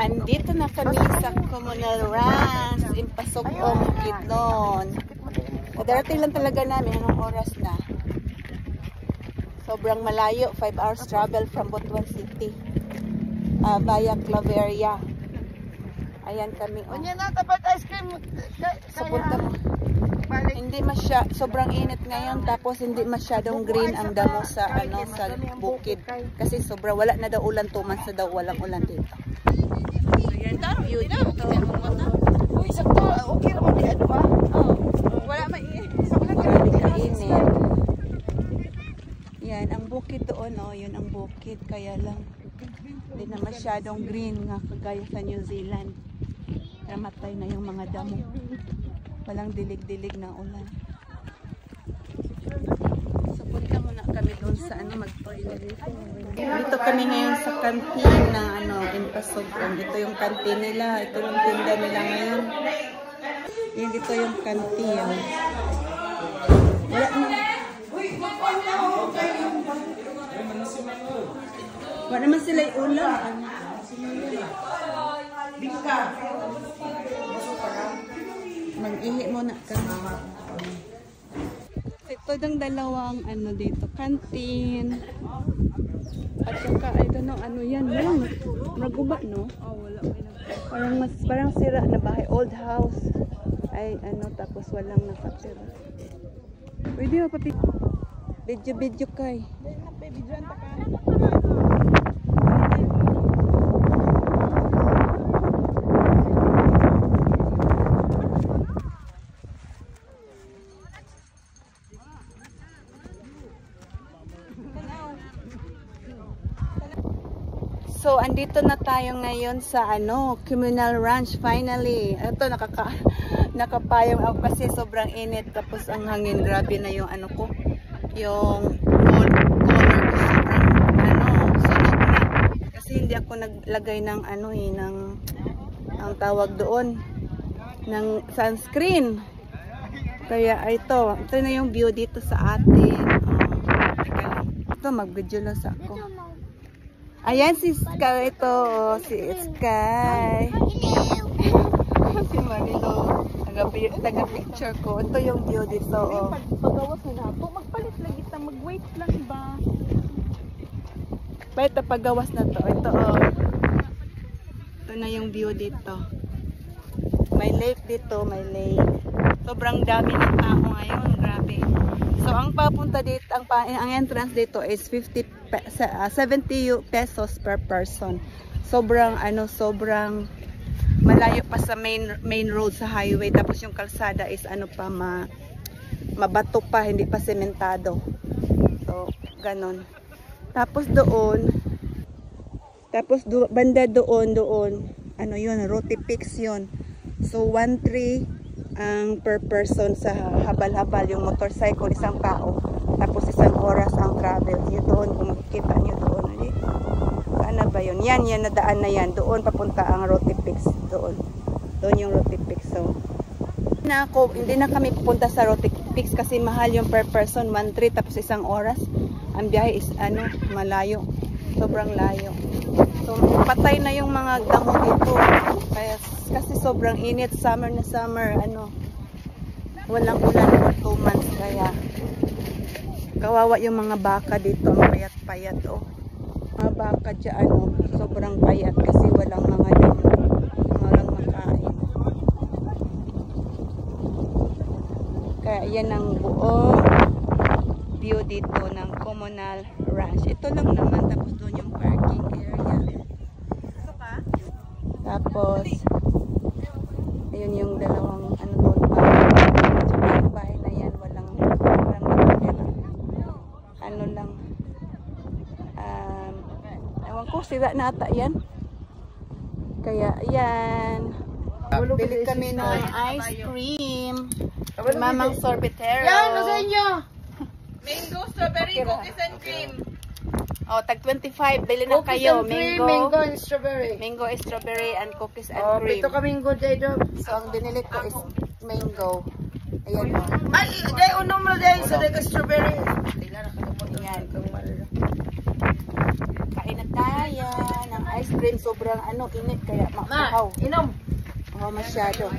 Andito na kami sa Communal Ranch in Pasugong, Bukidnon. Darating lang talaga namin. Anong oras na? Sobrang malayo. 5 hours travel from Butuan City. Via Claveria. Ayan kami. Unya na, tapat ice cream. Supunta mo. Hindi sobrang init ngayon, tapos hindi masyadong green ang damo sa sa bukid kasi wala na daw ulan, 2 months na daw walang ulan dito. So yan view dito. Uy, sakto, okay naman di ano ba? Wala mainit. Mainit. Yan ang bukid doon, yun ang bukid, kaya lang hindi na masyadong green nga kagaya sa New Zealand. Namatay na yung mga damo. Walang dilig-dilig na ulan. So punta muna kami doon sa mag-toilet. Dito kami ngayon sa kantin ng in Pasugong. Ito yung kantin nila. Ito yung tinda nila ngayon. Yan, dito yung kantin. Wala na. Wala naman sila yung ulam. Mag-ihi muna kami. Ito yung dalawang dito, kantin. At saka, I don't know, yan. Walang naguba, no? Wala. Parang sira na bahay. Old house. Ay, tapos walang nakatira. Pwede mo papi. Video kay. So, andito na tayo ngayon sa Communal Ranch finally. Ito, nakapayong ako kasi sobrang init. Tapos ang hangin, grabe na yung ko. Yung color ko sobrang sunog na. Kasi hindi ako naglagay ng ang tawag doon, ng sunscreen. Kaya ito na yung view dito sa atin. Ito, mag-video lang sa ako. Ayan si Sky ito. Si Sky. Si Marilo. Taga-picture ko. Ito yung view dito. Pagawas na ito. Magpalit lagi ito. Mag-wait lang ba? Ba't pagawas na to? Ito Ito na yung view dito. May lake dito. May lake. Sobrang dami ng tao ngayon. Grabe. So ang papunta dito, ang entrance dito is 70 pesos per person. Sobrang sobrang malayo pa sa main road sa highway, tapos yung kalsada is mabato pa, hindi pa sementado. So ganon. Tapos banda doon yun, Rotipix yun. So 1.3 ang per person sa habal-habal, yung motorcycle, isang tao. Tapos 1 oras ang travel. Yun doon, kung makikita nyo doon. Saan na ba yun? Yan na daan na yan. Doon papunta ang Rotipix. Doon yung Rotipix. So, hindi na kami pupunta sa Rotipix kasi mahal yung per person. 1.3 tapos 1 oras. Ang biyahe is malayo. Sobrang layo. So, patay na yung mga damo dito. Kasi sobrang init, summer na summer, walang ulan for 2 months, kaya kawawa yung mga baka dito, ang payat-payat, mga baka dyan, sobrang payat kasi walang mga damo, walang makain. Kaya yan ang buong view dito ng Communal Ranch. Ito lang naman, tapos doon yung parking area. Tapos ayun yung dalawang doon pa. Yung bahay na yan, walang nakatira. Lang. Ewan ko, sira na ata yan. Kaya yan. Bili kami ng ice cream. Mamang sorbetero. Yan, nasa inyo. Mango, strawberry, cookies and cream. Tag 25. Bili na kayo. Mango and strawberry. Mango and strawberry and cookies and cream. Ito kaming good day doon. So, ang binili ko is mango. Ayan. Ay, day unom mo day. So, day ka strawberry. Ayan. Kain na tayo ng ice cream. Sobrang ano, init kaya makahaw. Inom. Oo, masyado.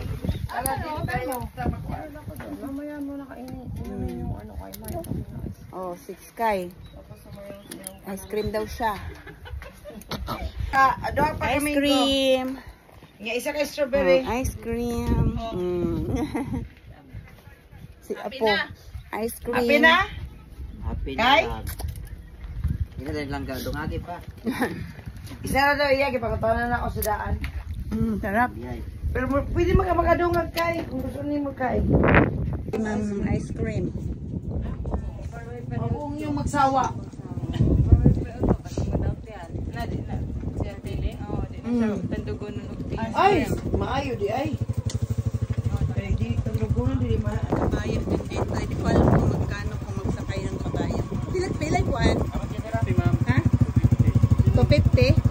Mamaya mo na kainin. Inumin yung ano kayo. Oh, 6 kay. Ice cream daw siya. Doha pa Ice kami cream. Nga isa ka strawberry. Ice cream. Si Apo. Ice cream. Happy na? Happy Kay? na. Hindi na lang gandong agi pa. Isa na daw iya, kipagkatawanan na ako sa daan. Sarap. Pero pwede makadungag kay, kung gusto niyo mo kay. Ma'am, ice cream. Ako yung magsawa. Ay, maayo di ay. Ay, di, tandugunan di ma. Kabayo din dito. Hindi ko alam kung magkano kung magsakay ng kabayo. Pilay po, an? Ha? 250?